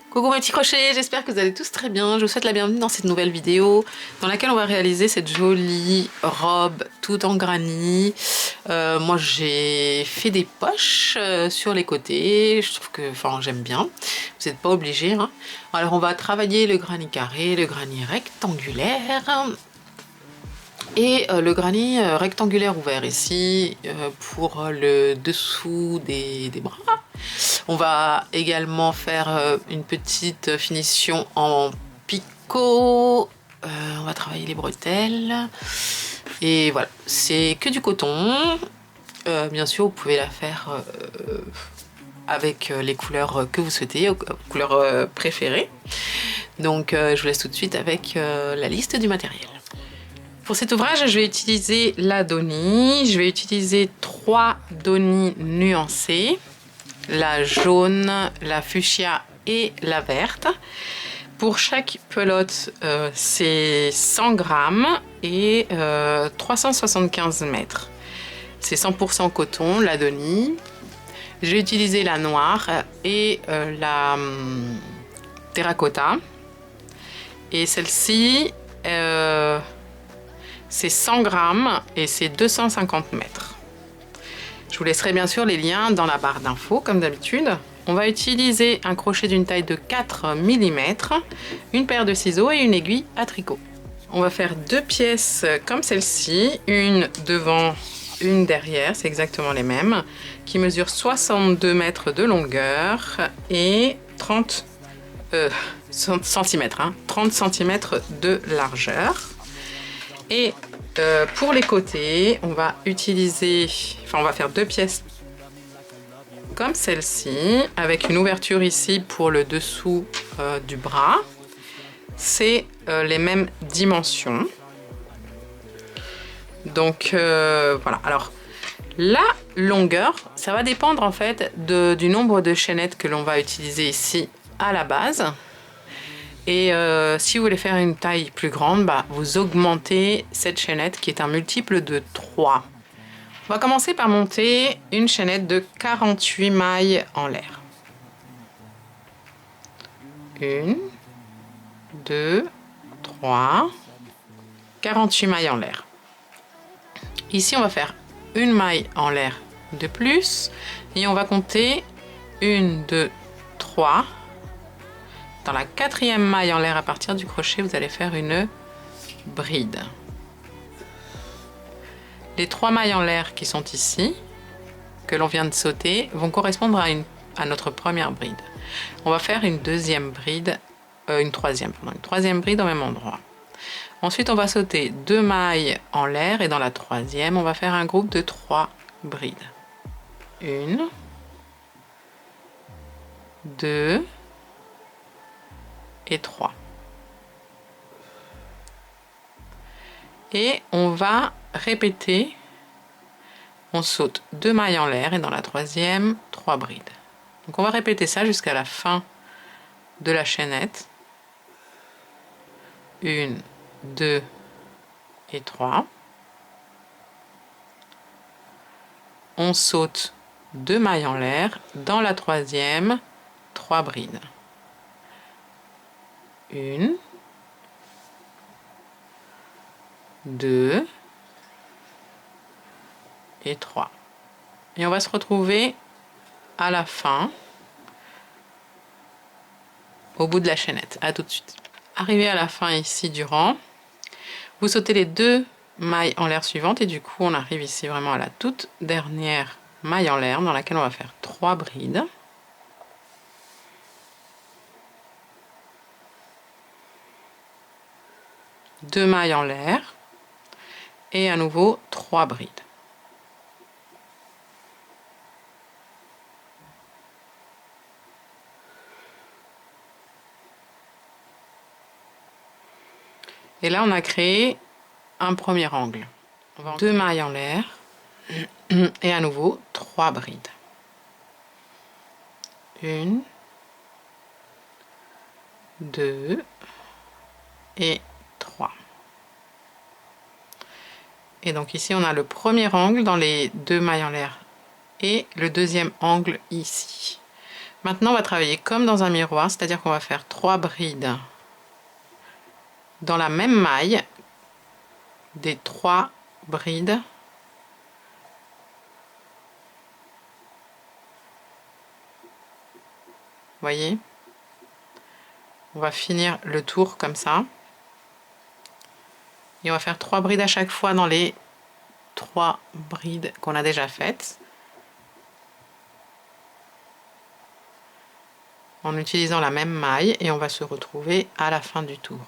Coucou mes petits crochets, j'espère que vous allez tous très bien. Je vous souhaite la bienvenue dans cette nouvelle vidéo dans laquelle on va réaliser cette jolie robe tout en granit. Moi j'ai fait des poches sur les côtés, je trouve que j'aime bien. Vous n'êtes pas obligés, hein. Alors on va travailler le granit carré, le granit rectangulaire et le granit rectangulaire ouvert ici pour le dessous des bras. On va également faire une petite finition en picot. On va travailler les bretelles. Et voilà, c'est que du coton. Bien sûr, vous pouvez la faire avec les couleurs que vous souhaitez, couleurs préférées. Donc, je vous laisse tout de suite avec la liste du matériel. Pour cet ouvrage, je vais utiliser la Doni. Je vais utiliser 3 Doni nuancées. La jaune, la fuchsia et la verte. Pour chaque pelote, c'est 100 grammes et 375 mètres. C'est 100% coton, la Doni. J'ai utilisé la noire et la terracotta. Et celle-ci, c'est 100 grammes et c'est 250 mètres. Je vous laisserai bien sûr les liens dans la barre d'infos comme d'habitude. On va utiliser un crochet d'une taille de 4 mm, une paire de ciseaux et une aiguille à tricot. On va faire 2 pièces comme celle-ci, une devant, une derrière, c'est exactement les mêmes, qui mesurent 62 mètres de longueur et 30 cm, 30 cm de largeur. Et pour les côtés, on va faire 2 pièces comme celle-ci, avec une ouverture ici pour le dessous du bras. C'est les mêmes dimensions. Donc voilà. Alors la longueur, ça va dépendre en fait du nombre de chaînettes que l'on va utiliser ici à la base. Et si vous voulez faire une taille plus grande, vous augmentez cette chaînette qui est un multiple de 3. On va commencer par monter une chaînette de 48 mailles en l'air. 1, 2, 3, 48 mailles en l'air. Ici, on va faire une maille en l'air de plus et on va compter 1, 2, 3. Dans la 4e maille en l'air à partir du crochet, vous allez faire une bride. Les 3 mailles en l'air qui sont ici, que l'on vient de sauter, vont correspondre à notre première bride. On va faire une deuxième bride, une troisième bride au même endroit. Ensuite, on va sauter 2 mailles en l'air et dans la 3e, on va faire un groupe de 3 brides. 1, 2 et 3. Et on va répéter, on saute 2 mailles en l'air et dans la 3e, 3 brides. Donc on va répéter ça jusqu'à la fin de la chaînette. 1, 2 et 3. On saute 2 mailles en l'air, dans la 3e, 3 brides. 1, 2 et 3. Et on va se retrouver à la fin, au bout de la chaînette. À tout de suite. Arrivé à la fin ici du rang, vous sautez les 2 mailles en l'air suivantes et du coup on arrive ici vraiment à la toute dernière maille en l'air dans laquelle on va faire 3 brides. Deux mailles en l'air et à nouveau 3 brides. Et là on a créé un premier angle. 2 mailles en l'air et à nouveau 3 brides. 1, 2 et 3. Et donc ici on a le premier angle dans les 2 mailles en l'air et le deuxième angle ici. Maintenant, on va travailler comme dans un miroir, c'est-à-dire qu'on va faire 3 brides dans la même maille, des 3 brides voyez, on va finir le tour comme ça et on va faire 3 brides à chaque fois dans les 3 brides qu'on a déjà faites en utilisant la même maille et on va se retrouver à la fin du tour.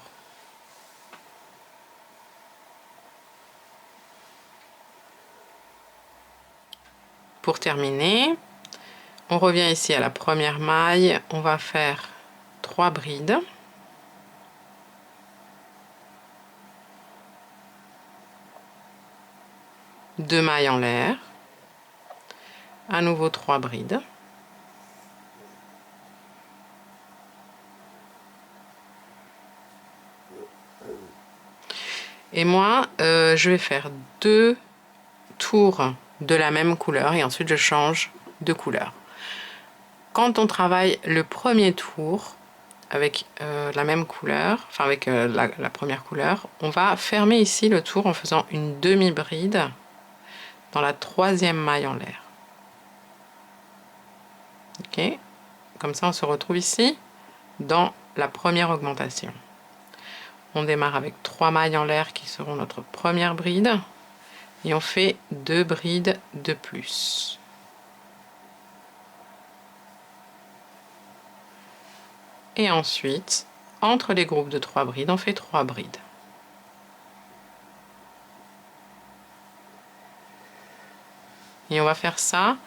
Pour terminer, on revient ici à la première maille, on va faire 3 brides. Deux mailles en l'air, à nouveau 3 brides. Et moi, je vais faire 2 tours de la même couleur et ensuite je change de couleur. Quand on travaille le premier tour avec la même couleur, enfin avec la première couleur, on va fermer ici le tour en faisant une demi-bride dans la 3e maille en l'air. Ok, comme ça on se retrouve ici dans la première augmentation. On démarre avec 3 mailles en l'air qui seront notre première bride et on fait 2 brides de plus. Et ensuite, entre les groupes de 3 brides, on fait 3 brides. Et on va faire ça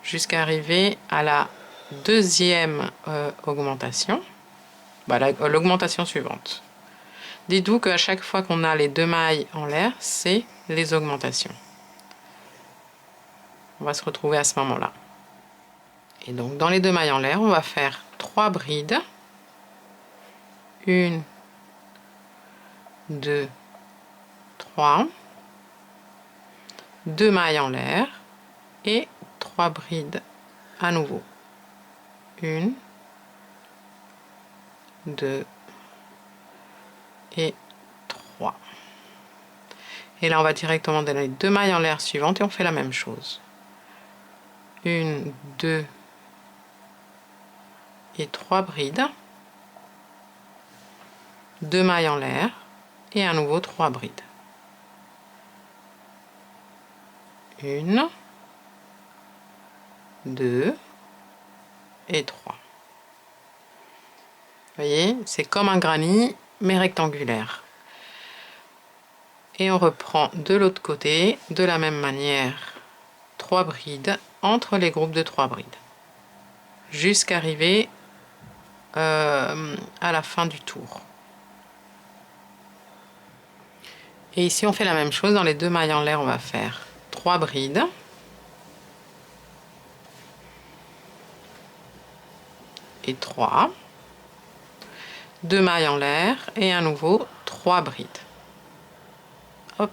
jusqu'à arriver à la 2e augmentation, l'augmentation suivante. Dites-vous qu'à chaque fois qu'on a les 2 mailles en l'air, c'est les augmentations. On va se retrouver à ce moment-là. Et donc dans les 2 mailles en l'air, on va faire 3 brides. 1, 2, 3. 2 mailles en l'air et 3 brides à nouveau. 1, 2 et 3. Et là, on va directement dans les 2 mailles en l'air suivantes et on fait la même chose. 1, 2 et 3 brides. 2 mailles en l'air et à nouveau 3 brides. 1, 2 et 3. Vous voyez, c'est comme un granny, mais rectangulaire. Et on reprend de l'autre côté, de la même manière, 3 brides entre les groupes de 3 brides. Jusqu'à arriver à la fin du tour. Et ici, on fait la même chose. Dans les 2 mailles en l'air, on va faire 3 brides. Et 3. 2 mailles en l'air et à nouveau 3 brides. Hop.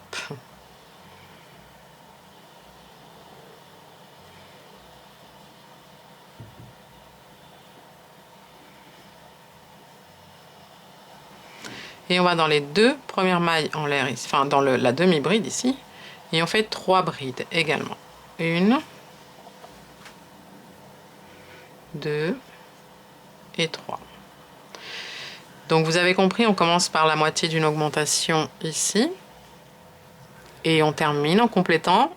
Et on va dans les 2 premières mailles en l'air, enfin dans la demi-bride ici, et on fait 3 brides également. 1, 2 et 3. Donc vous avez compris, on commence par la moitié d'une augmentation ici, et on termine en complétant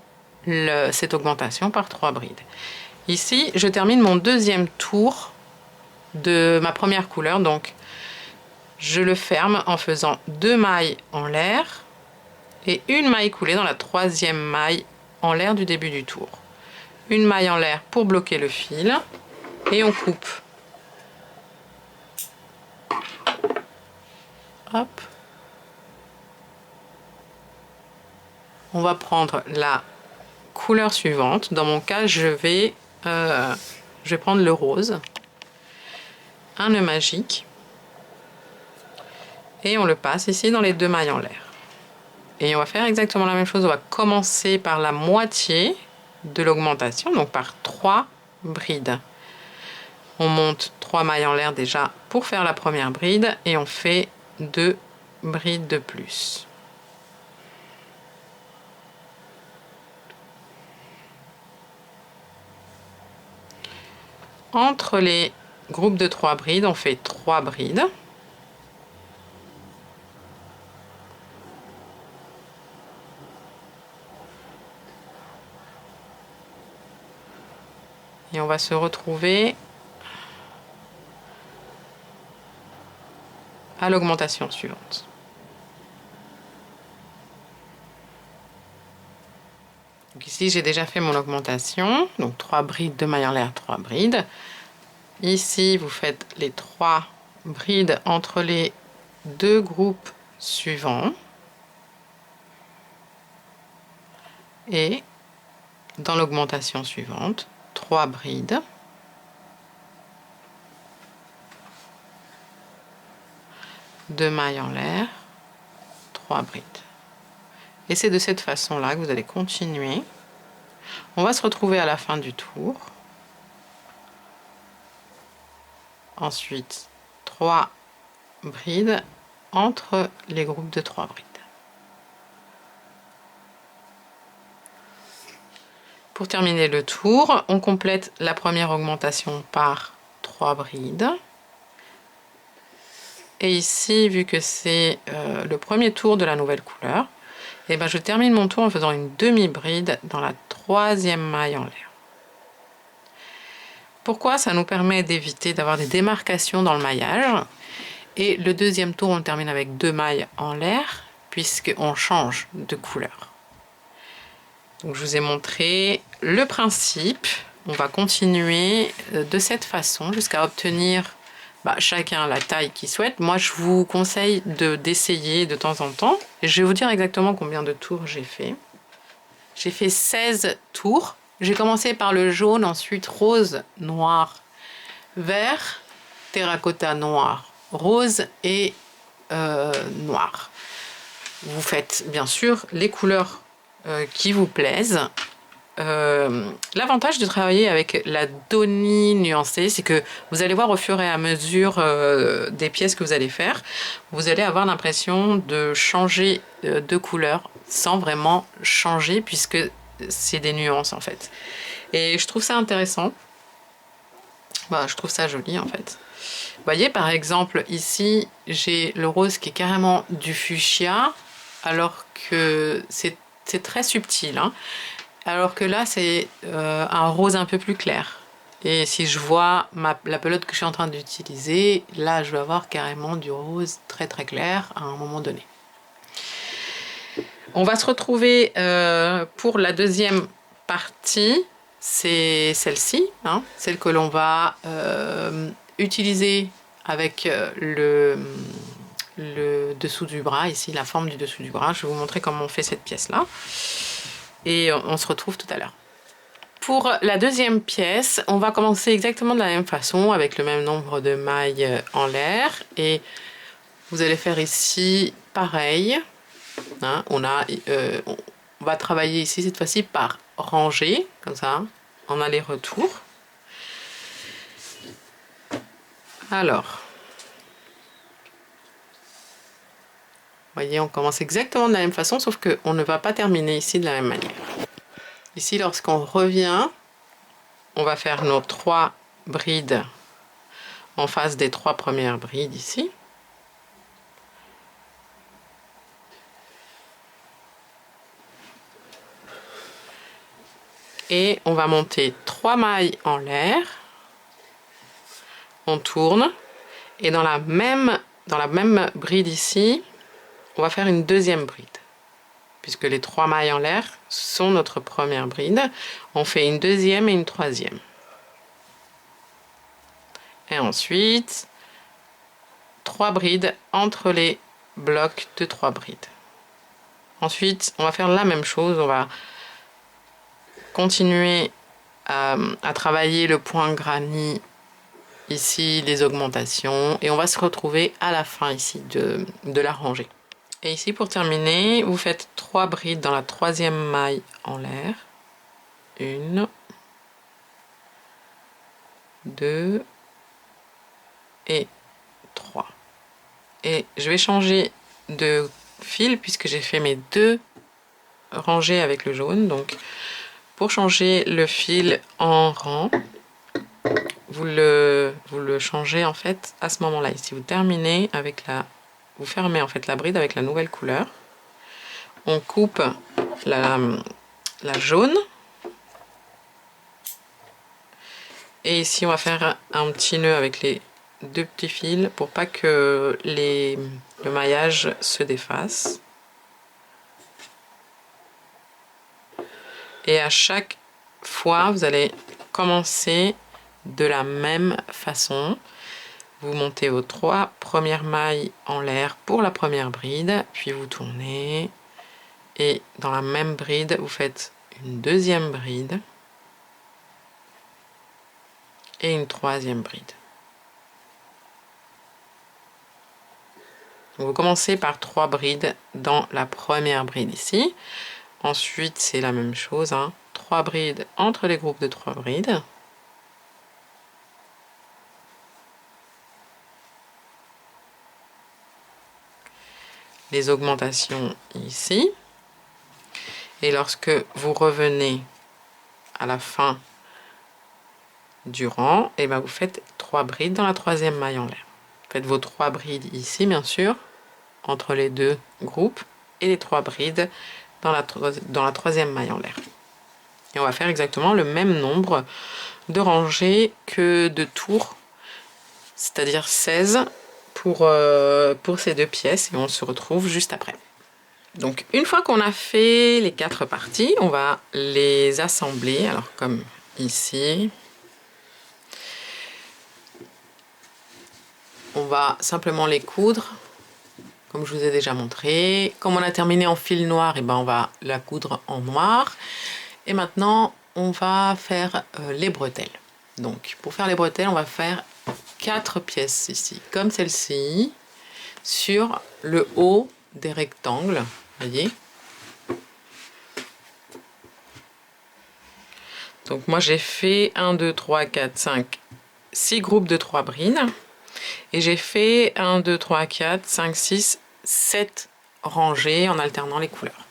cette augmentation par 3 brides. Ici, je termine mon deuxième tour de ma première couleur, donc je le ferme en faisant 2 mailles en l'air et une maille coulée dans la 3e maille en l'air du début du tour. Une maille en l'air pour bloquer le fil et on coupe. Hop. On va prendre la couleur suivante. Dans mon cas, je vais prendre le rose. Un nœud magique. Et on le passe ici dans les 2 mailles en l'air. Et on va faire exactement la même chose. On va commencer par la moitié de l'augmentation, donc par 3 brides. On monte 3 mailles en l'air déjà pour faire la première bride et on fait 2 brides de plus. Entre les groupes de 3 brides, on fait 3 brides. Et on va se retrouver à l'augmentation suivante. Donc ici, j'ai déjà fait mon augmentation. Donc 3 brides de mailles en l'air, 3 brides. Ici, vous faites les 3 brides entre les 2 groupes suivants. Et dans l'augmentation suivante, 3 brides. Deux mailles en l'air, 3 brides. Et c'est de cette façon-là que vous allez continuer. On va se retrouver à la fin du tour. Ensuite, 3 brides entre les groupes de 3 brides. Pour terminer le tour, on complète la première augmentation par 3 brides. Et ici, vu que c'est le premier tour de la nouvelle couleur, et ben je termine mon tour en faisant une demi-bride dans la 3e maille en l'air. Pourquoi? Ça nous permet d'éviter d'avoir des démarcations dans le maillage. Et le deuxième tour, on le termine avec 2 mailles en l'air, puisqu'on change de couleur. Donc je vous ai montré le principe. On va continuer de cette façon jusqu'à obtenir chacun la taille qu'il souhaite. Moi, je vous conseille d'essayer de temps en temps. Et je vais vous dire exactement combien de tours j'ai fait. J'ai fait 16 tours. J'ai commencé par le jaune, ensuite rose, noir, vert, terracotta, noir, rose et noir. Vous faites bien sûr les couleurs qui vous plaisent. L'avantage de travailler avec la Doni nuancée, c'est que vous allez voir au fur et à mesure des pièces que vous allez faire, vous allez avoir l'impression de changer de couleur sans vraiment changer, puisque c'est des nuances en fait. Et je trouve ça intéressant. Je trouve ça joli en fait. Vous voyez par exemple ici, j'ai le rose qui est carrément du fuchsia, alors que c'est très subtil, hein. Alors que là, c'est un rose un peu plus clair. Et si je vois la pelote que je suis en train d'utiliser, là, je vais avoir carrément du rose très très clair à un moment donné. On va se retrouver pour la deuxième partie. C'est celle-ci, hein, celle que l'on va utiliser avec le dessous du bras, ici, la forme du dessous du bras. Je vais vous montrer comment on fait cette pièce-là. Et on se retrouve tout à l'heure. Pour la deuxième pièce, on va commencer exactement de la même façon, avec le même nombre de mailles en l'air. Et vous allez faire ici pareil. Hein, on va travailler ici cette fois-ci par rangée, comme ça, en aller-retour. Alors, vous voyez, on commence exactement de la même façon, sauf qu'on ne va pas terminer ici de la même manière. Ici, lorsqu'on revient, on va faire nos 3 brides en face des 3 premières brides ici. Et on va monter 3 mailles en l'air. On tourne. Et dans la même bride ici, on va faire une deuxième bride. Puisque les 3 mailles en l'air sont notre première bride. On fait une deuxième et une troisième. Et ensuite, 3 brides entre les blocs de 3 brides. Ensuite, on va faire la même chose. On va continuer à travailler le point granit, ici les augmentations. Et on va se retrouver à la fin ici de la rangée. Et ici, pour terminer, vous faites 3 brides dans la 3e maille en l'air. 1, 2 et 3. Et je vais changer de fil puisque j'ai fait mes 2 rangées avec le jaune. Donc pour changer le fil en rang, vous le changez en fait à ce moment-là. Ici vous terminez avec vous fermez en fait la bride avec la nouvelle couleur. On coupe la jaune. Et ici on va faire un petit nœud avec les 2 petits fils pour pas que le maillage se défasse. Et à chaque fois vous allez commencer de la même façon. Vous montez vos 3 premières mailles en l'air pour la première bride, puis vous tournez et dans la même bride vous faites une deuxième bride et une troisième bride. Donc vous commencez par 3 brides dans la première bride ici. Ensuite c'est la même chose, 3 brides entre les groupes de 3 brides. Les augmentations ici. Et lorsque vous revenez à la fin du rang, et ben vous faites 3 brides dans la troisième maille en l'air. Faites vos 3 brides ici, bien sûr, entre les 2 groupes, et les 3 brides dans la troisième maille en l'air. Et on va faire exactement le même nombre de rangées que de tours, c'est-à-dire 16 pour ces 2 pièces, et on se retrouve juste après. Donc une fois qu'on a fait les 4 parties, on va les assembler, alors comme ici. On va simplement les coudre, comme je vous ai déjà montré. Comme on a terminé en fil noir, et ben on va la coudre en noir. Et maintenant, on va faire les bretelles. Donc pour faire les bretelles, on va faire 4 pièces ici, comme celle-ci, sur le haut des rectangles, voyez. Donc moi j'ai fait 1, 2, 3, 4, 5, 6 groupes de 3 brides. Et j'ai fait 1, 2, 3, 4, 5, 6, 7 rangées en alternant les couleurs.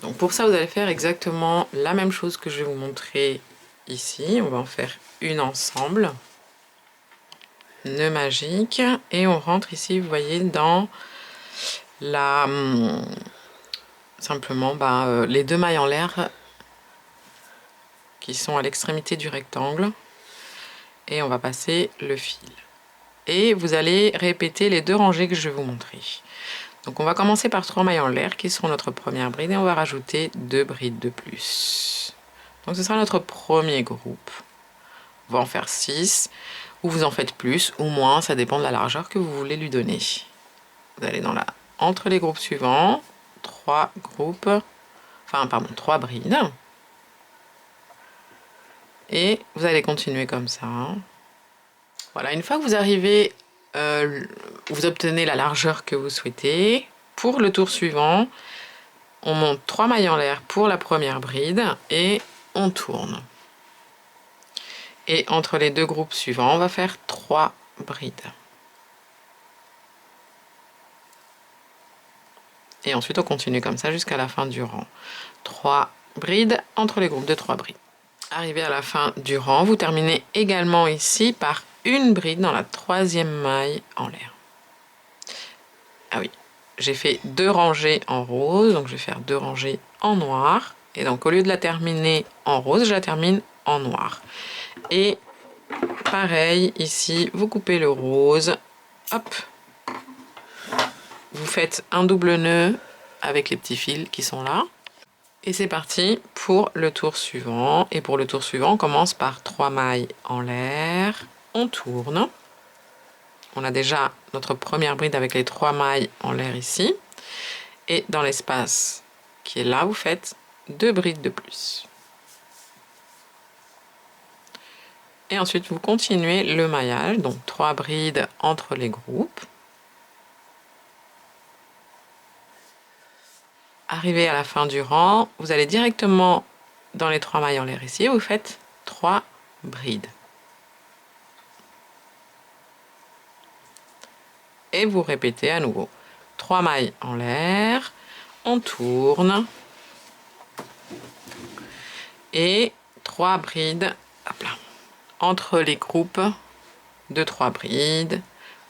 Donc pour ça, vous allez faire exactement la même chose que je vais vous montrer ici. On va en faire une ensemble. Nœud magique. Et on rentre ici, vous voyez, dans la... simplement les 2 mailles en l'air qui sont à l'extrémité du rectangle. Et on va passer le fil. Et vous allez répéter les 2 rangées que je vais vous montrer. Donc on va commencer par 3 mailles en l'air qui seront notre première bride et on va rajouter 2 brides de plus. Donc ce sera notre premier groupe. On va en faire 6, ou vous en faites plus ou moins, ça dépend de la largeur que vous voulez lui donner. Vous allez entre les groupes suivants, 3 brides. Et vous allez continuer comme ça. Voilà, une fois que vous arrivez, vous obtenez la largeur que vous souhaitez. Pour le tour suivant, on monte 3 mailles en l'air pour la première bride et on tourne. Et entre les 2 groupes suivants, on va faire 3 brides. Et ensuite, on continue comme ça jusqu'à la fin du rang. 3 brides entre les groupes de 3 brides. Arrivé à la fin du rang, vous terminez également ici par une bride dans la troisième maille en l'air. Ah oui, j'ai fait 2 rangées en rose, donc je vais faire 2 rangées en noir. Et donc au lieu de la terminer en rose, je la termine en noir. Et pareil, ici, vous coupez le rose, hop, vous faites un double nœud avec les petits fils qui sont là. Et c'est parti pour le tour suivant. Et pour le tour suivant, on commence par 3 mailles en l'air, on tourne. On a déjà notre première bride avec les 3 mailles en l'air ici. Et dans l'espace qui est là, vous faites 2 brides de plus. Et ensuite, vous continuez le maillage, donc 3 brides entre les groupes. Arrivé à la fin du rang, vous allez directement dans les 3 mailles en l'air ici, vous faites 3 brides. Et vous répétez à nouveau. 3 mailles en l'air, on tourne. Et 3 brides, hop là, entre les groupes de 3 brides.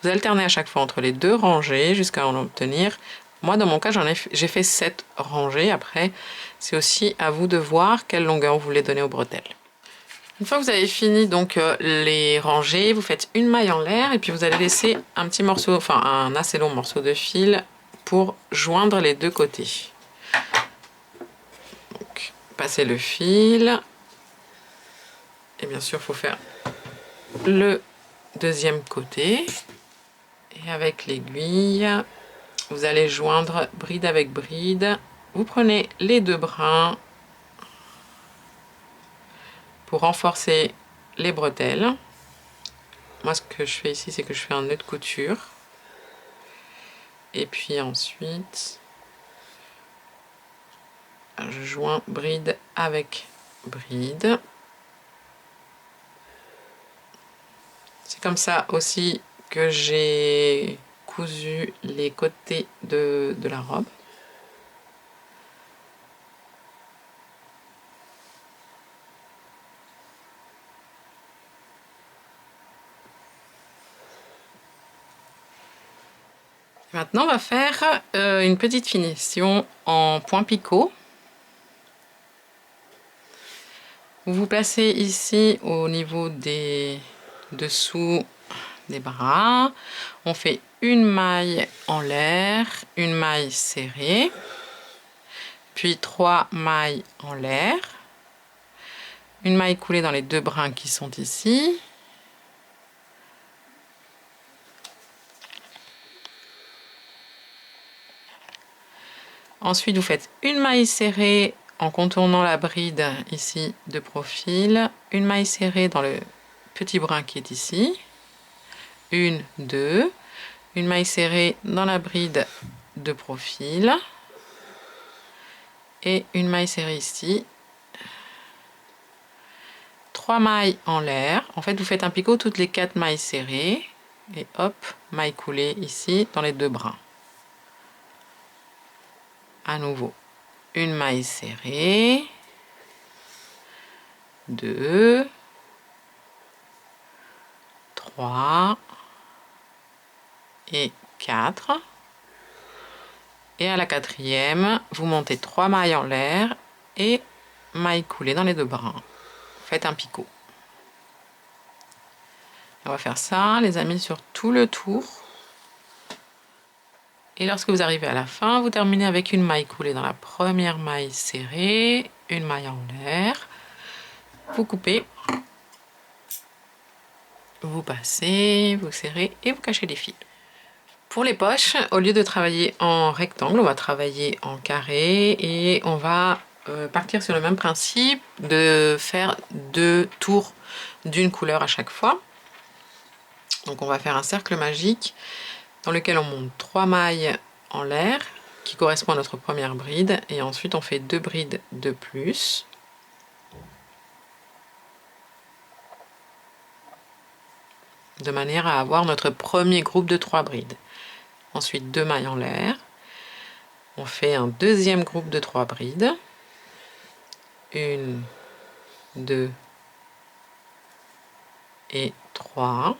Vous alternez à chaque fois entre les 2 rangées jusqu'à en obtenir. Moi, dans mon cas, j'ai fait 7 rangées. Après, c'est aussi à vous de voir quelle longueur vous voulez donner aux bretelles. Une fois que vous avez fini donc les rangées, vous faites une maille en l'air et puis vous allez laisser un petit morceau, enfin un assez long morceau de fil pour joindre les 2 côtés. Donc, passez le fil. Et bien sûr, il faut faire le deuxième côté. Et avec l'aiguille, vous allez joindre bride avec bride. Vous prenez les 2 brins pour renforcer les bretelles. Moi, ce que je fais ici, c'est que je fais un nœud de couture. Et puis ensuite, je joins bride avec bride. C'est comme ça aussi que j'ai cousu les côtés de la robe. Maintenant, on va faire une petite finition en point picot. Vous vous placez ici au niveau des dessous des bras. On fait une maille en l'air, une maille serrée, puis 3 mailles en l'air, une maille coulée dans les 2 brins qui sont ici. Ensuite, vous faites une maille serrée en contournant la bride ici de profil, une maille serrée dans le petit brin qui est ici, une, 2, une maille serrée dans la bride de profil et une maille serrée ici, 3 mailles en l'air. En fait, vous faites un picot toutes les 4 mailles serrées et hop, maille coulée ici dans les 2 brins. À nouveau, une maille serrée, 2, 3 et 4. Et à la 4e, vous montez 3 mailles en l'air et maille coulée dans les 2 brins. Faites un picot. On va faire ça, les amis, sur tout le tour. Et lorsque vous arrivez à la fin, vous terminez avec une maille coulée dans la première maille serrée, une maille en l'air. Vous coupez, vous passez, vous serrez et vous cachez les fils. Pour les poches, au lieu de travailler en rectangle, on va travailler en carré et on va partir sur le même principe de faire 2 tours d'une couleur à chaque fois. Donc on va faire un cercle magique dans lequel on monte 3 mailles en l'air qui correspond à notre première bride et ensuite on fait 2 brides de plus. De manière à avoir notre premier groupe de 3 brides. Ensuite 2 mailles en l'air. On fait un deuxième groupe de 3 brides. 1, 2 et 3.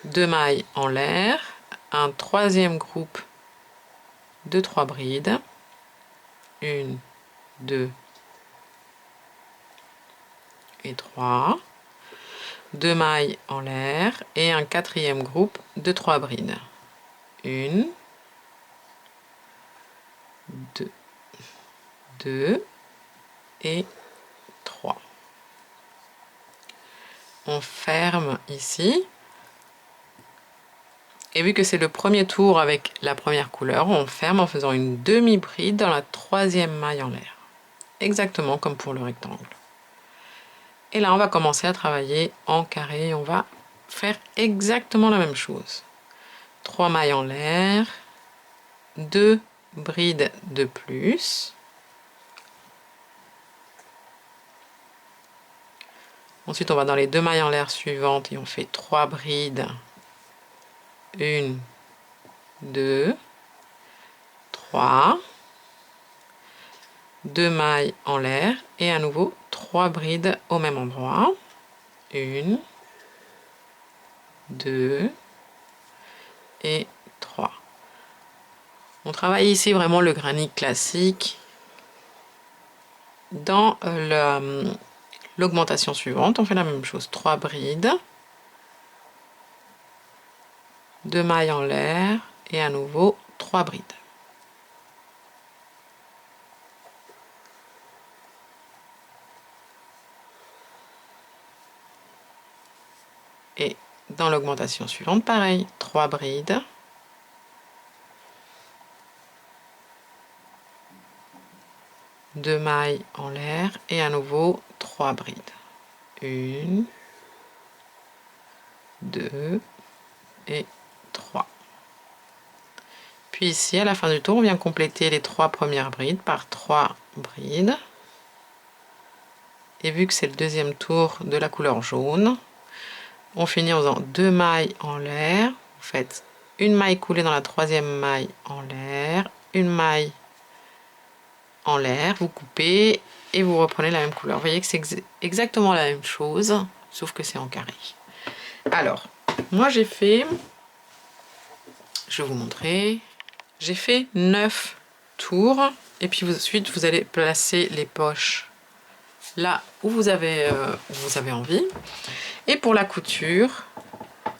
2 mailles en l'air. Un troisième groupe de 3 brides. 1, 2 et 3. 2 mailles en l'air et un quatrième groupe de 3 brides. 1, 2, 2 et 3. On ferme ici. Et vu que c'est le premier tour avec la première couleur, on ferme en faisant une demi-bride dans la troisième maille en l'air. Exactement comme pour le rectangle. Et là, on va commencer à travailler en carré. On va faire exactement la même chose. 3 mailles en l'air, 2 brides de plus. Ensuite, on va dans les 2 mailles en l'air suivantes et on fait 3 brides. 1, 2, 3. 2 mailles en l'air et à nouveau 3 brides au même endroit. 1, 2 et 3. On travaille ici vraiment le granny classique. Dans l'augmentation suivante, on fait la même chose. 3 brides, 2 mailles en l'air et à nouveau 3 brides. Et dans l'augmentation suivante, pareil, 3 brides. 2 mailles en l'air et à nouveau 3 brides. 1, 2 et 3. Puis ici, à la fin du tour, on vient compléter les 3 premières brides par 3 brides. Et vu que c'est le deuxième tour de la couleur jaune, on finit en faisant 2 mailles en l'air. Vous faites une maille coulée dans la 3e maille en l'air, une maille en l'air, vous coupez et vous reprenez la même couleur. Vous voyez que c'est exactement la même chose, sauf que c'est en carré. Alors, moi j'ai fait, je vais vous montrer, j'ai fait 9 tours et puis ensuite vous allez placer les poches là où vous avez envie. Et pour la couture,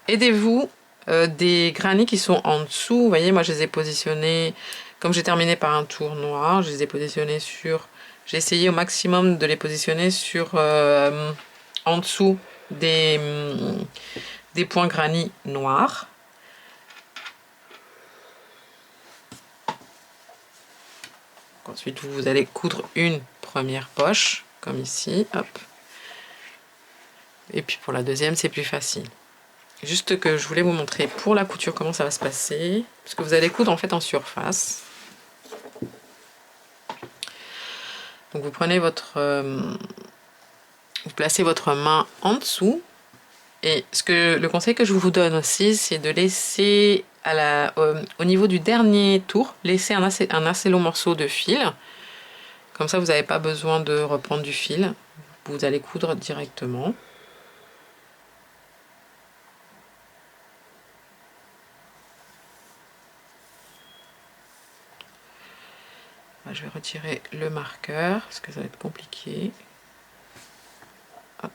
aidez-vous des granny qui sont en dessous. Vous voyez, moi je les ai positionnés, comme j'ai terminé par un tour noir, je les ai positionnés sur, j'ai essayé au maximum de les positionner sur en dessous des points granny noirs. Ensuite, vous allez coudre une première poche, comme ici, hop. Et puis pour la deuxième, c'est plus facile. Juste que je voulais vous montrer pour la couture comment ça va se passer, parce que vous allez coudre en fait en surface. Donc vous prenez vous placez votre main en dessous. Et le conseil que je vous donne aussi, c'est de laisser au niveau du dernier tour, laisser un assez long morceau de fil. Comme ça, vous n'avez pas besoin de reprendre du fil. Vous allez coudre directement. Je vais retirer le marqueur parce que ça va être compliqué. Hop.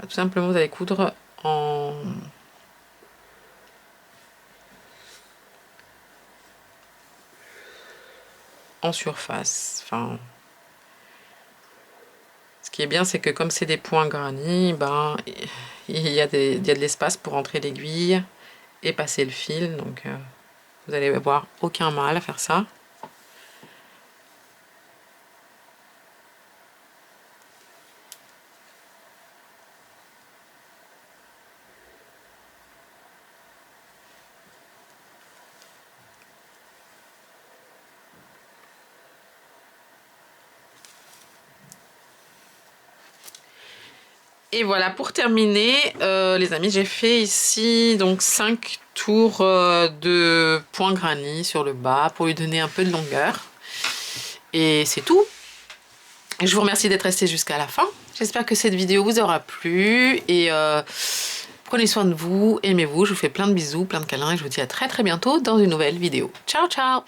Tout simplement, vous allez coudre en surface. Enfin, ce qui est bien, c'est que comme c'est des points granny, ben, il y a de l'espace pour entrer l'aiguille et passer le fil. Donc, vous allez avoir aucun mal à faire ça. Et voilà, pour terminer, les amis, j'ai fait ici donc 5 tours de points granny sur le bas pour lui donner un peu de longueur. Et c'est tout. Je vous remercie d'être resté jusqu'à la fin. J'espère que cette vidéo vous aura plu. Et prenez soin de vous, aimez-vous. Je vous fais plein de bisous, plein de câlins. Et je vous dis à très très bientôt dans une nouvelle vidéo. Ciao, ciao!